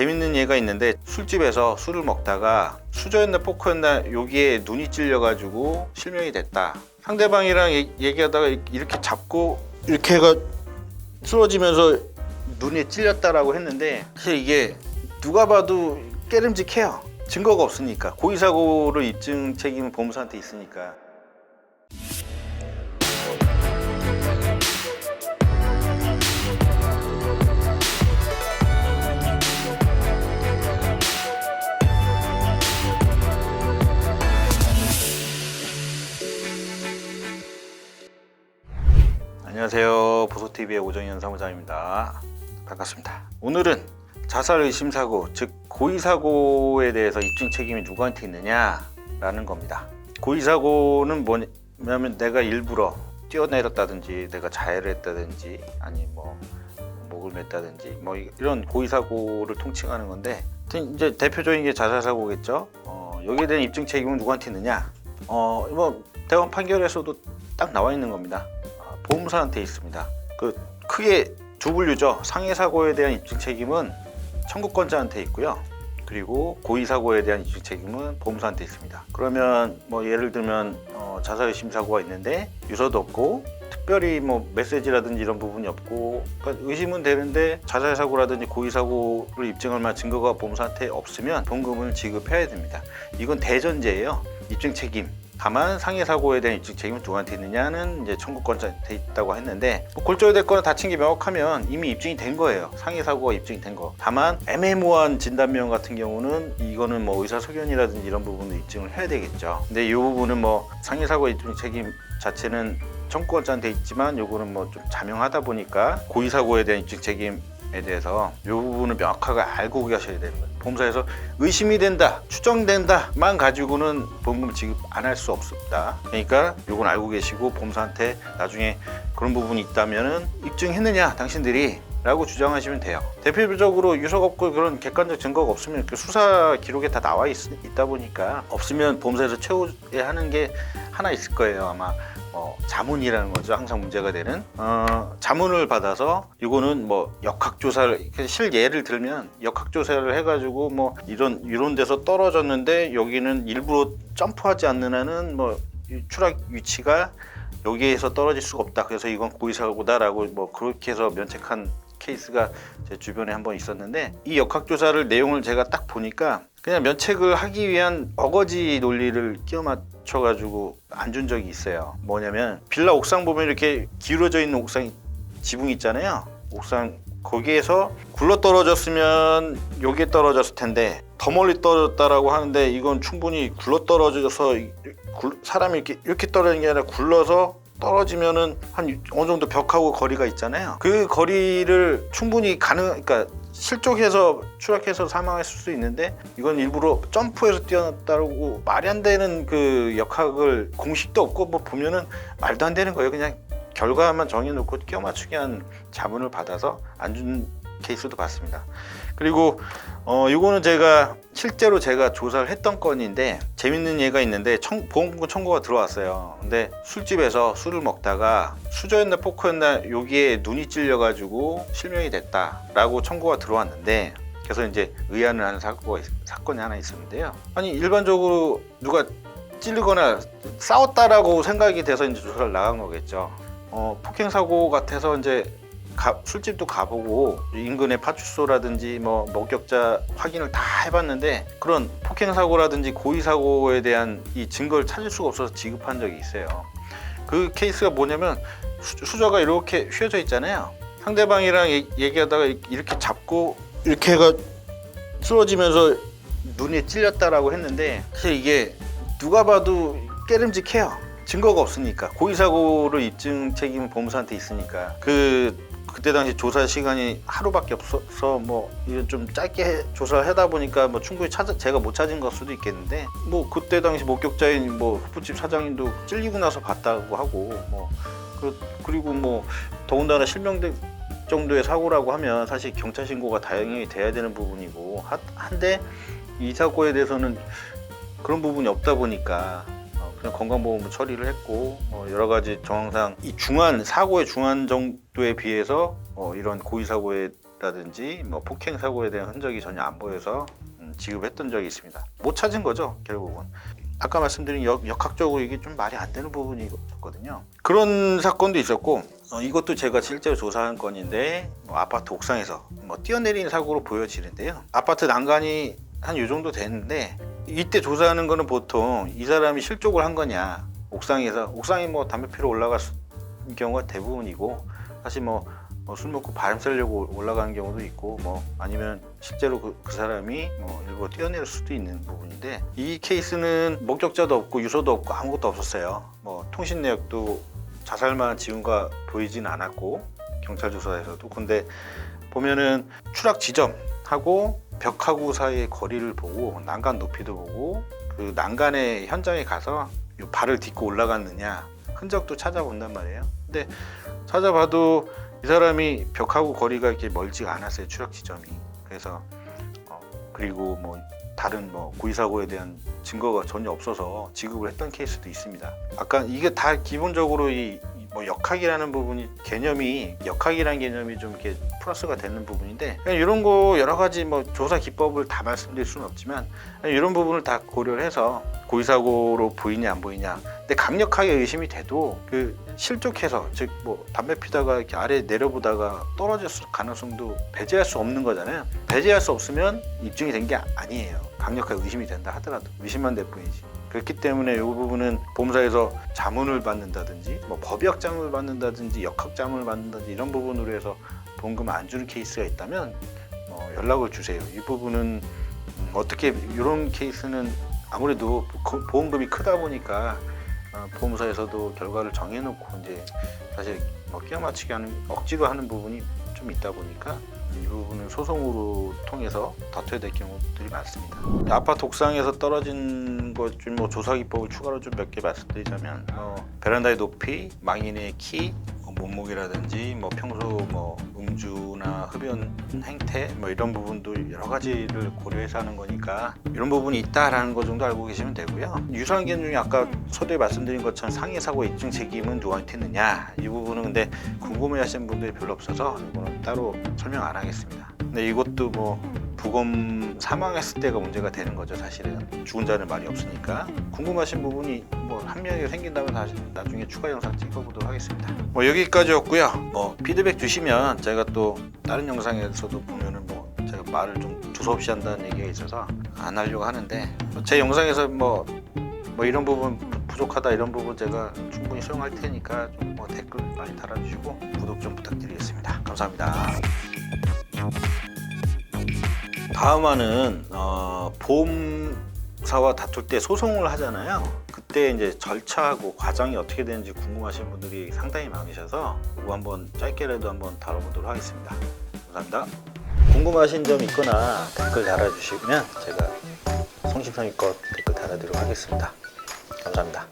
재밌는 예가 있는데, 술집에서 술을 먹다가 수저였나 포크였나 여기에 눈이 찔려가지고 실명이 됐다. 상대방이랑 얘기하다가 이렇게 잡고 이렇게 해가 쓰러지면서 눈에 찔렸다라고 했는데, 사실 이게 누가 봐도 깨름직해요. 증거가 없으니까. 고의사고를 입증 책임은 보험사한테 있으니까. 안녕하세요, 보소TV의 오정현 사무장입니다. 반갑습니다. 오늘은 자살 의심 사고, 즉 고의사고에 대해서 입증 책임이 누구한테 있느냐 라는 겁니다. 고의사고는 뭐냐면 내가 일부러 뛰어내렸다든지 내가 자해를 했다든지 아니 목을 맸다든지 이런 고의사고를 통칭하는 건데, 이제 대표적인 게 자살사고겠죠. 여기에 대한 입증 책임은 누구한테 있느냐, 대법원 판결에서도 딱 나와 있는 겁니다. 보험사한테 있습니다. 크게 두 분류죠. 상해사고에 대한 입증 책임은 청구권자한테 있고요. 그리고 고의사고에 대한 입증 책임은 보험사한테 있습니다. 그러면 예를 들면 자살 의심 사고가 있는데 유서도 없고 특별히 메시지라든지 이런 부분이 없고, 그러니까 의심은 되는데 자살 사고라든지 고의사고를 입증할 만한 증거가 보험사한테 없으면 보험금을 지급해야 됩니다. 이건 대전제예요. 입증 책임. 다만 상해사고에 대한 입증 책임은 누구한테 있느냐는 이제 청구권자한테 있다고 했는데, 골절됐거나 다친 게 명확하면 이미 입증이 된 거예요. 상해사고가 입증이 된 거. 다만 애매모호한 진단명 같은 경우는 이거는 의사소견이라든지 이런 부분도 입증을 해야 되겠죠. 근데 이 부분은 상해사고 입증 책임 자체는 청구권자한테 있지만 요거는 좀 자명하다 보니까 고의사고에 대한 입증 책임에 대해서 이 부분을 명확하게 알고 계셔야 되는 거예요. 보험사에서 의심이 된다, 추정된다만 가지고는 보험금 지급 안 할 수 없습니다. 그러니까 요건 알고 계시고 보험사한테 나중에 그런 부분이 있다면은 입증했느냐 당신들이 라고 주장하시면 돼요. 대표적으로 유서가 없고 그런 객관적 증거가 없으면 수사 기록에 다 나와 있다 보니까 없으면 보험사에서 채워야 하는 게 하나 있을 거예요. 아마 자문이라는 거죠. 항상 문제가 되는 자문을 받아서 이거는 역학조사를, 실예를 들면 역학조사를 해가지고 이런 데서 떨어졌는데 여기는 일부러 점프하지 않는 한은 추락 위치가 여기에서 떨어질 수가 없다. 그래서 이건 고의사고다라고 그렇게 해서 면책한 케이스가 제 주변에 한번 있었는데, 이 역학조사를 내용을 제가 딱 보니까 그냥 면책을 하기 위한 어거지 논리를 끼워 맞춰가지고 안 준 적이 있어요. 뭐냐면 빌라 옥상 보면 이렇게 기울어져 있는 옥상 지붕 있잖아요. 옥상 거기에서 굴러 떨어졌으면 여기에 떨어졌을 텐데 더 멀리 떨어졌다라고 하는데, 이건 충분히 굴러 떨어져서 사람이 이렇게 떨어지는 게 아니라 굴러서 떨어지면은 한 어느 정도 벽하고 거리가 있잖아요. 그 거리를 충분히 그러니까 실족해서 추락해서 사망했을 수 있는데, 이건 일부러 점프해서 뛰어났다고 말이 안 되는 그 역학을, 공식도 없고 보면은 말도 안 되는 거예요. 그냥 결과만 정해놓고 끼워 맞추기 한 자문을 받아서 안 준 케이스도 봤습니다. 그리고 이거는 실제로 제가 조사를 했던 건인데, 재밌는 예가 있는데 보험금 청구가 들어왔어요. 근데 술집에서 술을 먹다가 수저였나 포크였나 여기에 눈이 찔려가지고 실명이 됐다라고 청구가 들어왔는데, 그래서 이제 의안을 하는 사건이 하나 있었는데요. 아니 일반적으로 누가 찔리거나 싸웠다라고 생각이 돼서 이제 조사를 나간 거겠죠. 폭행 사고 같아서 이제 술집도 가보고 인근의 파출소라든지 목격자 확인을 다 해봤는데, 그런 폭행 사고라든지 고의 사고에 대한 이 증거를 찾을 수가 없어서 지급한 적이 있어요. 그 케이스가 뭐냐면 수저가 이렇게 휘어져 있잖아요. 상대방이랑 얘기하다가 이렇게 잡고 이렇게 해가 쓰러지면서 눈에 찔렸다라고 했는데, 사실 이게 누가 봐도 깨름직해요. 증거가 없으니까. 고의사고를 입증 책임은 보험사한테 있으니까. 그때 당시 조사 시간이 하루밖에 없어서 이건 좀 짧게 조사를 하다 보니까 충분히 제가 못 찾은 걸 수도 있겠는데, 그때 당시 목격자인 호프집 사장님도 찔리고 나서 봤다고 하고, 그리고 더군다나 실명된 정도의 사고라고 하면 사실 경찰 신고가 당연히 돼야 되는 부분이고 한데, 이 사고에 대해서는 그런 부분이 없다 보니까 그냥 건강보험으로 처리를 했고, 여러 가지 정황상 이 사고의 중한 정도에 비해서 이런 고의사고에 라든지 뭐 폭행 사고에 대한 흔적이 전혀 안 보여서 지급했던 적이 있습니다. 못 찾은 거죠, 결국은. 아까 말씀드린 역학적으로 이게 좀 말이 안 되는 부분이 있었거든요. 그런 사건도 있었고, 이것도 제가 실제로 조사한 건인데, 뭐 아파트 옥상에서 뭐 뛰어내리는 사고로 보여지는데요. 아파트 난간이 한 요 정도 되는데, 이때 조사하는 거는 보통 이 사람이 실족을 한 거냐, 옥상이 뭐 담배 피러 올라갈 경우가 대부분이고, 사실 뭐 술 먹고 바람 쐬려고 올라가는 경우도 있고, 뭐 아니면 실제로 그 사람이 뭐 일부러 뛰어내릴 수도 있는 부분인데, 이 케이스는 목격자도 없고 유서도 없고 아무것도 없었어요. 뭐 통신 내역도 자살만한 징후가 보이진 않았고, 경찰 조사에서도. 근데 보면은 추락 지점하고 벽하고 사이의 거리를 보고, 난간 높이도 보고, 그 난간의 현장에 가서 발을 딛고 올라갔느냐 흔적도 찾아본단 말이에요. 근데 찾아봐도 이 사람이 벽하고 거리가 이렇게 멀지가 않았어요, 추락 지점이. 그래서 그리고 뭐 다른 뭐 고의 사고에 대한 증거가 전혀 없어서 지급을 했던 케이스도 있습니다. 아까 이게 다 기본적으로 뭐 역학이라는 부분이 역학이라는 개념이 좀 이렇게 플러스가 되는 부분인데, 그냥 이런 거 여러 가지 뭐 조사 기법을 다 말씀드릴 수는 없지만 이런 부분을 다 고려를 해서 고의 사고로 보이냐 안 보이냐. 근데 강력하게 의심이 돼도 그 실족해서, 즉 뭐 담배 피다가 이렇게 아래 내려보다가 떨어졌을 가능성도 배제할 수 없는 거잖아요. 배제할 수 없으면 입증이 된 게 아니에요. 강력하게 의심이 된다 하더라도 의심만 될 뿐이지. 그렇기 때문에 이 부분은 보험사에서 자문을 받는다든지, 뭐 법의학 자문을 받는다든지, 역학 자문을 받는다든지 이런 부분으로 해서 보험금을 안 주는 케이스가 있다면 연락을 주세요. 이 부분은 어떻게, 이런 케이스는 아무래도 보험금이 크다 보니까 보험사에서도 결과를 정해놓고 이제 사실 뭐 끼워 맞추기 하는, 억지로 하는 부분이 좀 있다 보니까 이 부분은 소송으로 통해서 다퉈야 될 경우들이 많습니다. 아파트 옥상에서 떨어진 것 중 뭐 조사 기법을 추가로 좀 몇 개 말씀드리자면, 베란다의 높이, 망인의 키, 몸무게라든지 뭐 평소 뭐 음주나 흡연 행태 뭐 이런 부분도 여러 가지를 고려해서 하는 거니까 이런 부분이 있다라는 거 정도 알고 계시면 되고요. 유사한 중에 아까 서두에 말씀드린 것처럼 상해 사고 입증 책임은 누구한테 있느냐, 이 부분은 근데 궁금해하시는 분들이 별로 없어서 이거는 따로 설명 안 하겠습니다. 근데 이것도 뭐 부검 사망했을 때가 문제가 되는 거죠. 사실은 죽은 자는 말이 없으니까. 궁금하신 부분이 뭐 한 명이 생긴다면 다시 나중에 추가 영상 찍어보도록 하겠습니다. 뭐 여기까지였고요. 뭐 피드백 주시면 제가 또 다른 영상에서도 보면은 뭐 제가 말을 좀 두서없이 한다는 얘기가 있어서 안 하려고 하는데, 제 영상에서 뭐 이런 부분 부족하다, 이런 부분 제가 충분히 수용할 테니까 좀 뭐 댓글 많이 달아주시고 구독 좀 부탁드리겠습니다. 감사합니다. 다음화는 보험사와 다툴 때 소송을 하잖아요. 그때 이제 절차하고 과정이 어떻게 되는지 궁금하신 분들이 상당히 많으셔서 이거 한번 짧게라도 한번 다뤄보도록 하겠습니다. 감사합니다. 궁금하신 점 있거나 댓글 달아주시면 제가 성심성의껏 댓글 달아드리도록 하겠습니다. 감사합니다.